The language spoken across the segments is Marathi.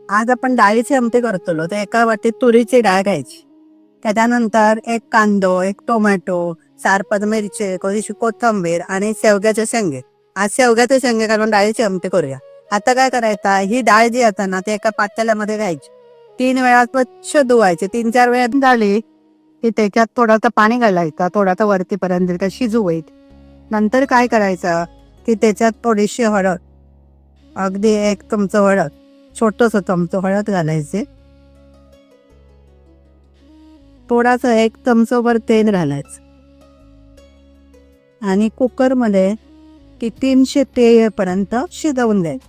आज आपण डाळीचे आमटी करतलो, तर एका वाटीत तुरीची डाळ घ्यायची. त्याच्यानंतर एक कांदो, एक टोमॅटो, 4-5 मिरची, थोडीशी कोथिंबीर आणि शेवग्याचे शेंगे. आज शेवग्याचे शेंगे घालून डाळीची आमटी करूया. आता काय करायचं, ही डाळ जी आता ना ती एका पातेल्यामध्ये घ्यायची. 3 वेळा स्वच्छ धुवायची. 3-4 वेळा झाली की त्याच्यात थोडासा पाणी घालायचं, थोडासा वरतीपर्यंत का शिजू. नंतर काय करायचं की त्याच्यात थोडीशी हळद, अगदी 1 चमचा हळद, छोटस चमचा हळद घालायचे. थोडासा 1 चमचाभर तेल घालायचं आणि कुकरमध्ये ती 3 शिट्टी येईपर्यंत शिजवून द्यायची.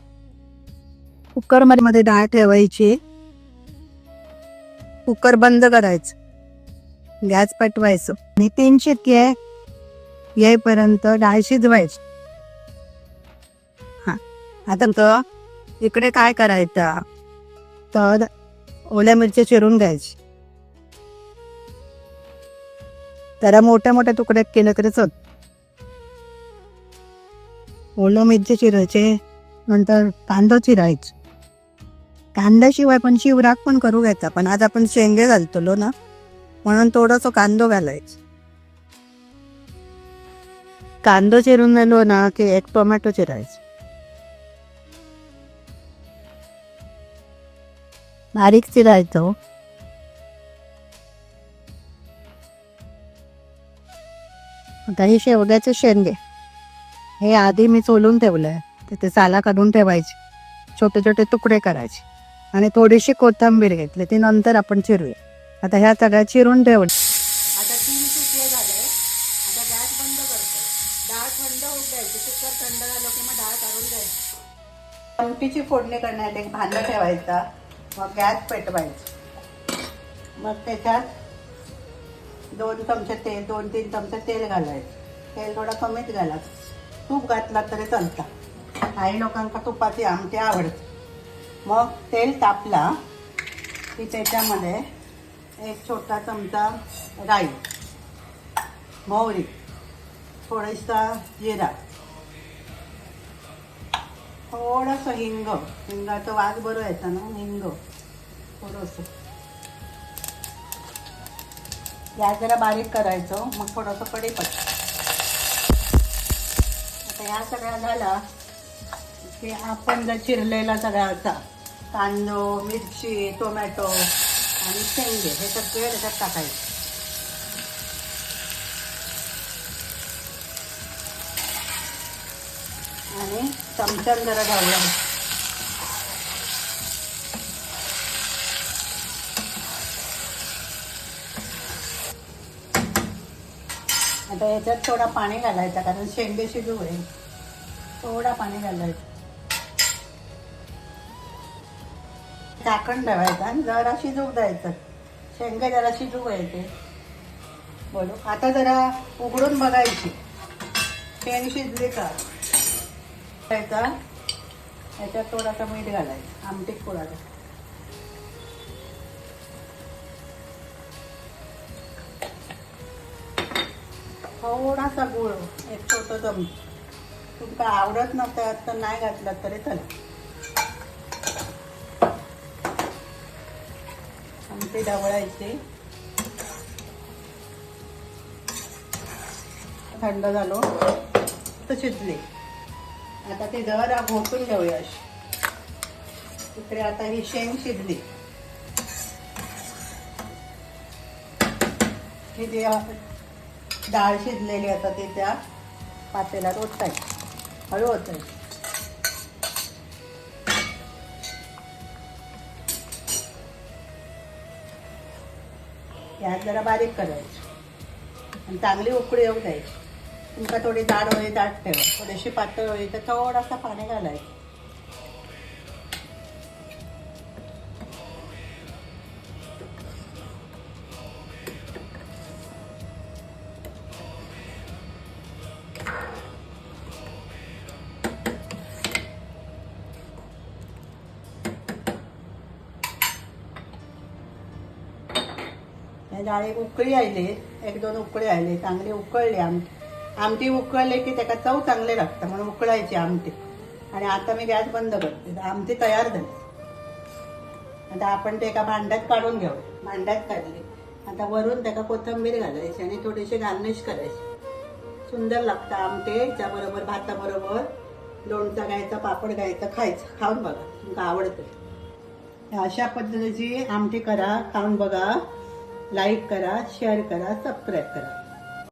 कुकरमध्ये डाळ ठेवायची, कुकर बंद करायचं, गॅस पेटवायचं आणि 3 शिट्टी येईपर्यंत डाळ शिजवायची. हा, आता इकडे काय करायचं तर ओल्या मिरच्या चिरून घ्यायची. जरा मोठ्या मोठ्या तुकड्यात केलं तरी चल. ओलं मिरची चिरायचे, नंतर कांदा चिरायचं. कांद्याशिवाय पण शिवराक पण करू घ्यायचा, पण आज आपण शेंगे घालतलो ना म्हणून थोडंसं कांदो घालायचं. कांदो चिरून झालो ना की 1 टोमॅटो चिरायचं, बारीक चिरायचं. आता हे शेवग्याचे शेंगे हे आधी मी सोलून ठेवलंय, ते साला काढून ठेवायचे, छोटे छोटे तुकडे करायचे आणि थोडीशी कोथिंबीर घेतली, ती नंतर आपण चिरूया. आता ह्या सगळ्या चिरून ठेवल्या. आता 3 शिट्ट्या झाल्या. आता गॅस बंद करतो. डाळ थंड होऊ द्यायची. कुकर थंड झालं की मग डाळ काढून द्यायची. आमटीची फोडणी करण्यासाठी एक भांडं ठेवायचा, मग गॅस पेटवायचा. मग त्याच्यात 2 चमचे तेल, 2-3 चमचे तेल घालायचं. तेल थोडा कमीच घालायचं. तूप घातला तरी चालतं, काही लोकांना तुपाची आमटी आवडते. मग तेल तापला की त्याच्यामध्ये 1 छोटा चमचा राई, मोहरी, थोडासा जिरा, थोडंसं हिंग, हिंगाचा वास बरं यायचा ना, हिंग थोडंसं. गॅस जरा बारीक करायचं, मग थोडंसं कढीपत्ता. आता ह्या सगळ्या झाला की आपण जर चिरलेला सगळ्याचा कांदो, मिरची, टोमॅटो आणि शेंगे हे सगळे त्याच्यात टाकायचे. आणि चमच्यानं जरा ढवळायचं. आता याच्यात थोडा पाणी घालायचा, कारण शेंगे शिजू होईल. थोडा पाणी घालायचं, झाकण ठेवायचं आणि जरा शिजू द्यायचं. शेंगे जरा शिजू व्हायचे. बोलू आता जरा उघडून बघायची शेंग शिजली का. याच्यात थोडासा मीठ घालायचं, आमटीत थोडासा. थोडासा गुळ, 1 छोटा चमचा. तुमका आवडत नसतं तर नाही घातलं तरी चालेल. आमटी ढवळायची. थंड झालो तर शिजली. आता ते जरा घोटून घेऊया. इकडे आता ही शेंग शिजली. ही जी डाळ शिजलेली आता ती त्या पातेल्यात ओतायची, हळू ओतायची. गॅस जरा बारीक करायची आणि चांगली उकळी येऊ द्यायची. तुमका थोडी जाड होई दाट ठेवा, थोडीशी पातळ होई तर थोडासा पाणी घालायचं. डाळी उकळी आयली, 1-2 उकळी आयली, चांगली उकळली आमटी उकळले की त्याला चव चांगले लागतं, म्हणून उकळायची आमटी. आणि आता मी गॅस बंद करते. आमटी तयार झाली. आता आपण ते एका भांड्यात काढून घेऊ. भांड्यात काढली आता वरून त्याला कोथिंबीर घालायची आणि थोडीशी गार्निश करायची. सुंदर लागतं आमटे. त्याबरोबर भाताबरोबर लोणचं घ्यायचं, पापड घ्यायचं, खायचं. खाऊन बघा, तुमका आवडते. अशा पद्धतीची आमटी करा, खाऊन बघा. लाईक करा, शेअर करा, सबस्क्राईब करा.